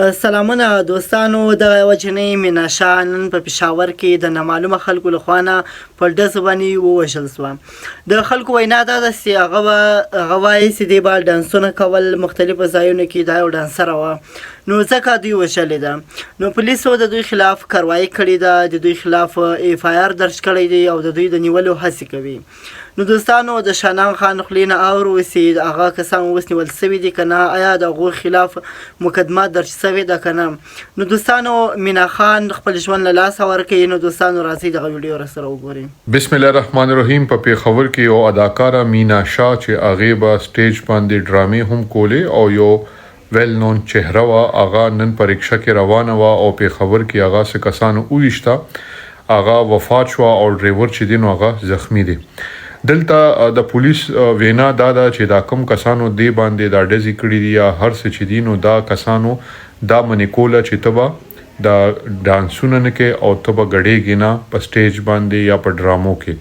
سلامونه دوستانو، دغه وجنې میناشا نن په پېښور کې د نامعلومه خلکو لخوا نه په ډزو باندې ووژل شوه. د خلکو وینا دا ده چې هغه وایي چې دوی به ډانسونه کول مختلفو ځایونو کې، دا یو ډانسره وه نو ځکه دوی وژلې ده. نو پولیسو د دوی خلاف کاروایي کړې ده، د دوی خلاف اف آی آر درج کړی دی او د دوی د نیولو هڅې کوي. نو دوستانو د شاهنامه خان خولې نه اورو چې هغه کسان اوس نیول سوي دي که نه، آیا د هغو خلاف مقدمه درج سوې ده که نه. نو دوستانو مینا خان خپل ژوند له لاسه ورکوي. نو دوستانو راځئ دغه ویډیو راسره وګورئ. بسم الله الرحمن الرحیم. په پېښور کې یو اداکاره مینا شاه چې هغې به سټیج باندې ډرامې هم کولې او یو ویل نون چهره وه، هغه نن په رکشه کې روانه وه او پېښور کې هغه څه کسانو وویشته، هغه وفات شوه او ډریور چې دی نو هغه زخمی دی. دلته د پولیس وینا دا ده چې دا کوم کسانو دی باندې دا ډزې کړي دي یا هر څه چې دي، نو دا کسانو دا منې کوله چې ته به دا ډانسونه نه کوې او ته به ګډېږې نه په سټیج باندې یا په ډرامو کې.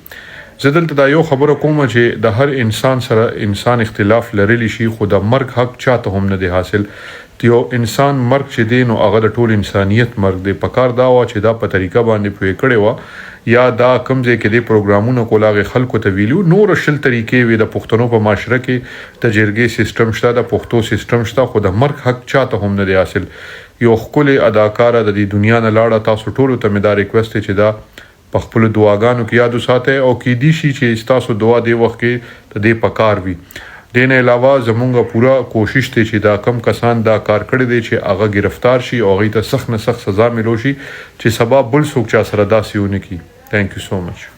زه دلته دا یو خبره کوم چې د هر انسان سره انسان اختلاف لرلی شي، خو د مرګ حق چاته هم نه دی حاصل. یو انسان مرګ چې دی نو هغه د ټول انسانیت مرګ دی. پکار دا وه چې دا په طریقه باندې پوهې کړې وه یا دا کوم ځای کې دی پروګرامونه کول هغې خلکو ته ویلي وو. نور شل طریقې وي د پښتنو په معاشره کې، د جرګې سیسټم شته، د پښتو سیسټم شته، خو د مرګ حق چاته هم نه دی حاصل. یو ښکلې اداکاره د دې دنیا نه لاړه. تاسو ټولو ته مې دا ریکوست دی چې دا په خپلو دعاګانو کې یاد وساتئ او کیدی شي چې ستاسو دعا دې وخت کې د دې پکار وي. دې نه علاوه زمونږ پوره کوشش دی چې دا کم کسان دا کار کړی دی چې هغه گرفتار شي او هغې ته سخت نه سخت سزا ملو شي چې سبا بل څوک چا سره داسې ونه کړي. Thank you so much.